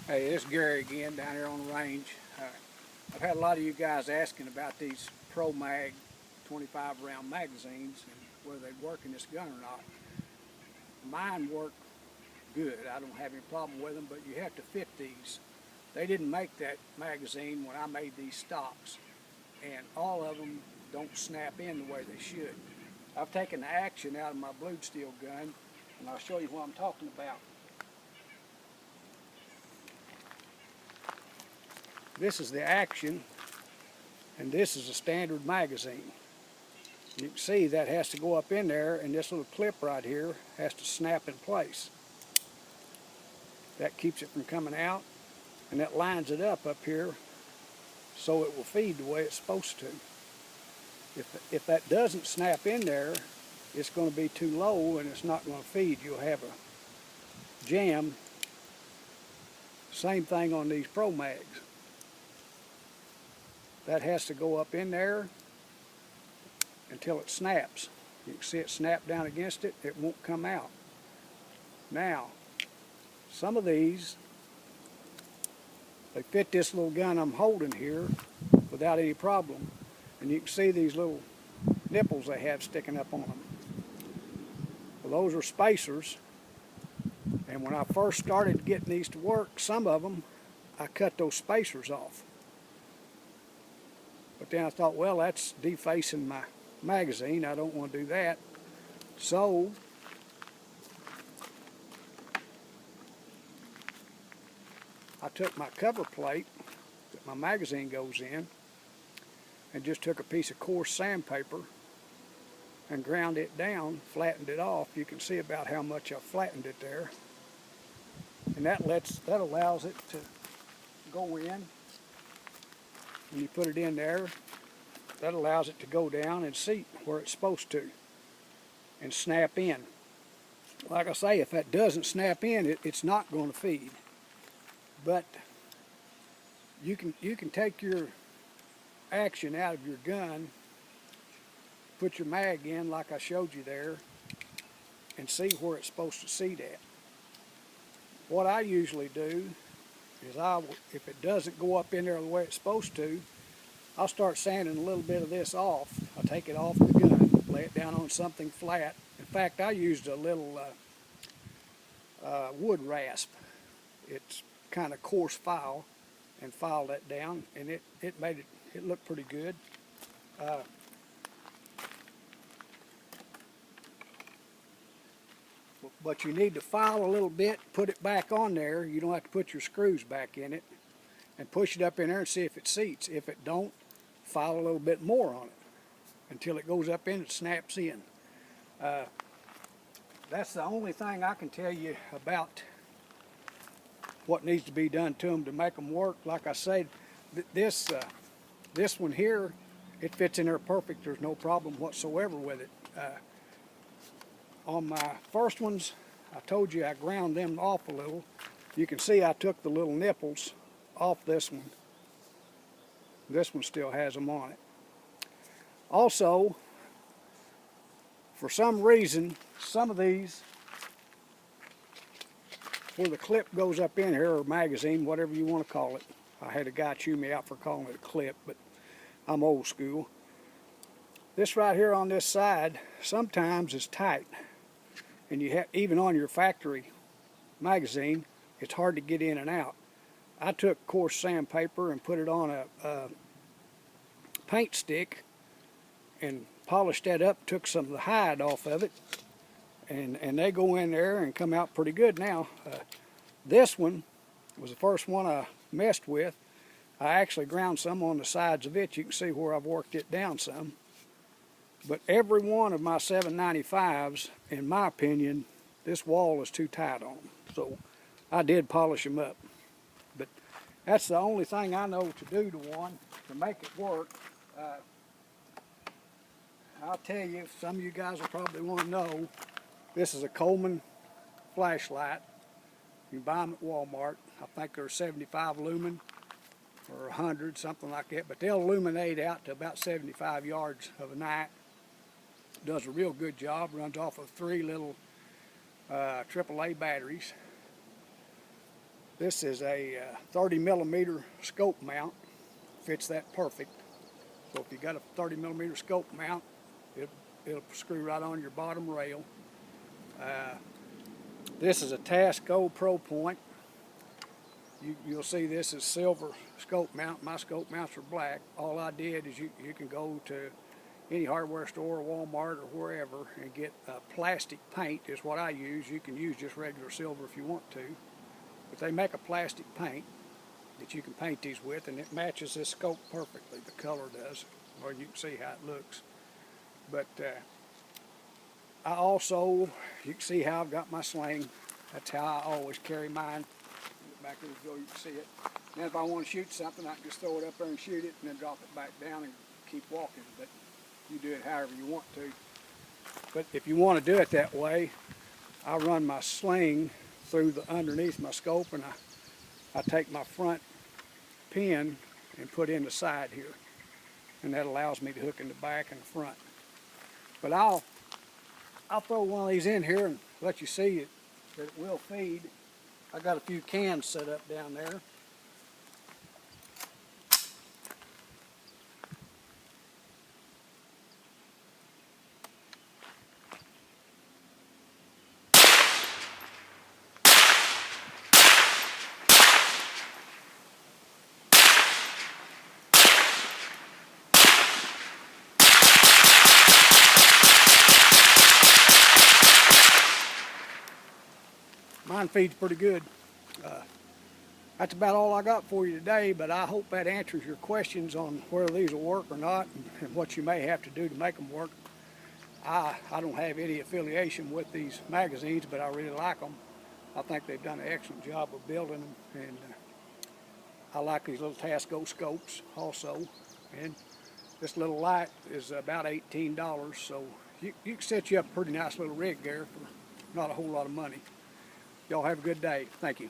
Hey, it's Gary again down here on the range. I've had a lot of you guys asking about these Pro Mag 25 round magazines and whether they work in this gun or not. Mine work good. I don't have any problem with them, but you have to fit these. They didn't make that magazine when I made these stocks, and all of them don't snap in the way they should. I've taken the action out of my blued steel gun, and I'll show you what I'm talking about. This is the action, and this is a standard magazine. You can see that has to go up in there, and this little clip right here has to snap in place. That keeps it from coming out, and that lines it up here so it will feed the way it's supposed to. If that doesn't snap in there, it's going to be too low and it's not going to feed. You'll have a jam. Same thing on these Pro Mags. That has to go up in there until it snaps. You can see it snap down against it, it won't come out. Now, some of these, they fit this little gun I'm holding here without any problem. And you can see these little nipples they have sticking up on them. Well, those are spacers. And when I first started getting these to work, some of them, I cut those spacers off. But then I thought, well, that's defacing my magazine. I don't want to do that. So I took my cover plate that my magazine goes in and just took a piece of coarse sandpaper and ground it down, flattened it off. You can see about how much I flattened it there. And that allows it to go in. When you put it in there, that allows it to go down and seat where it's supposed to and snap in. Like I say, if that doesn't snap in, it's not going to feed. But you can take your action out of your gun, put your mag in like I showed you there, and see where it's supposed to seat at. What I usually do is if it doesn't go up in there the way it's supposed to, I'll start sanding a little bit of this off. I'll take it off the gun, lay it down on something flat. In fact, I used a little wood rasp. It's kind of coarse file, and filed that down, and it made it look pretty good. But you need to file a little bit, put it back on there. You don't have to put your screws back in it, and push it up in there and see if it seats. If it don't, file a little bit more on it until it goes up in and snaps in. That's the only thing I can tell you about what needs to be done to them to make them work. Like I said, this one here, it fits in there perfect. There's no problem whatsoever with it. On my first ones, I told you I ground them off a little. You can see I took the little nipples off this one. This one still has them on it. Also, for some reason, some of these, where the clip goes up in here, or magazine, whatever you want to call it. I had a guy chew me out for calling it a clip, but I'm old school. This right here on this side sometimes is tight. And you have, even on your factory magazine, it's hard to get in and out. I took coarse sandpaper and put it on a paint stick and polished that up, took some of the hide off of it, and they go in there and come out pretty good now. This one was the first one I messed with. I actually ground some on the sides of it. You can see where I've worked it down some. But every one of my 795s, in my opinion, this wall is too tight on them. So I did polish them up. But that's the only thing I know to do to one to make it work. I'll tell you, some of you guys will probably want to know, this is a Coleman flashlight. You can buy them at Walmart. I think they're 75 lumen or 100, something like that. But they'll illuminate out to about 75 yards of a night. Does a real good job. Runs off of 3 little AAA batteries. This is a 30 millimeter scope mount. Fits that perfect. So if you got a 30 millimeter scope mount, it'll screw right on your bottom rail. This is a Tasco Pro Point. You'll see this is silver scope mount. My scope mounts are black. All I did is you can go to any hardware store, Walmart or wherever, and get plastic paint is what I use. You can use just regular silver if you want to. But they make a plastic paint that you can paint these with, and it matches this scope perfectly. The color does, or you can see how it looks. But I also, you can see how I've got my sling. That's how I always carry mine. Back there you can see it. Now if I want to shoot something, I can just throw it up there and shoot it, and then drop it back down and keep walking. But you do it however you want to. But if you want to do it that way, I run my sling through the underneath my scope, and I take my front pin and put in the side here, and that allows me to hook in the back and the front. But I'll throw one of these in here and let you see it, that it will feed. I got a few cans set up down there. Mine feeds pretty good. That's about all I got for you today, but I hope that answers your questions on whether these will work or not, and what you may have to do to make them work. I don't have any affiliation with these magazines, but I really like them. I think they've done an excellent job of building them, and I like these little Tasco scopes also. And this little light is about $18, so you can set you up a pretty nice little rig there for not a whole lot of money. Y'all have a good day. Thank you.